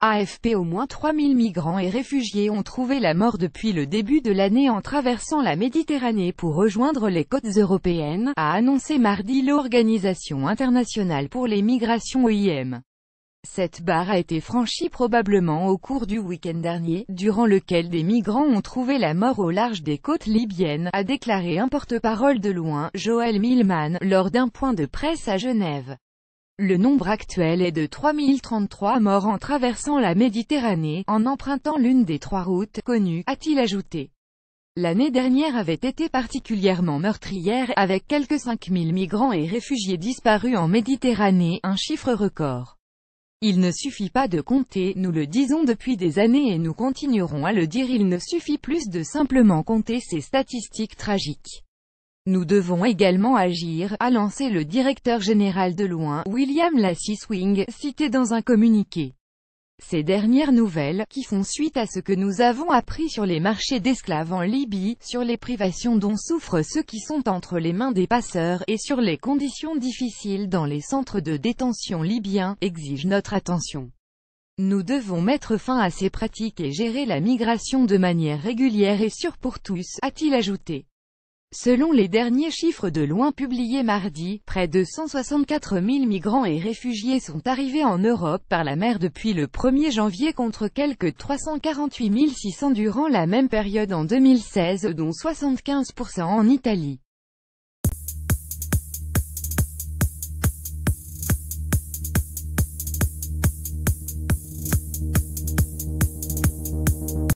AFP. Au moins 3000 migrants et réfugiés ont trouvé la mort depuis le début de l'année en traversant la Méditerranée pour rejoindre les côtes européennes, a annoncé mardi l'Organisation internationale pour les migrations OIM. Cette barre a été franchie probablement au cours du week-end dernier, durant lequel des migrants ont trouvé la mort au large des côtes libyennes, a déclaré un porte-parole de l'ONU, Joël Millman, lors d'un point de presse à Genève. Le nombre actuel est de 3033 morts en traversant la Méditerranée, en empruntant l'une des 3 routes connues, a-t-il ajouté. L'année dernière avait été particulièrement meurtrière, avec quelques 5000 migrants et réfugiés disparus en Méditerranée, un chiffre record. Il ne suffit pas de compter, nous le disons depuis des années et nous continuerons à le dire, il ne suffit plus de simplement compter ces statistiques tragiques. Nous devons également agir, a lancé le directeur général de l'ONU, William Lacy-Swing, cité dans un communiqué. Ces dernières nouvelles, qui font suite à ce que nous avons appris sur les marchés d'esclaves en Libye, sur les privations dont souffrent ceux qui sont entre les mains des passeurs, et sur les conditions difficiles dans les centres de détention libyens, exigent notre attention. Nous devons mettre fin à ces pratiques et gérer la migration de manière régulière et sûre pour tous, a-t-il ajouté. Selon les derniers chiffres de l'ONU publiés mardi, près de 164 000 migrants et réfugiés sont arrivés en Europe par la mer depuis le 1er janvier contre quelques 348 600 durant la même période en 2016, dont 75% en Italie.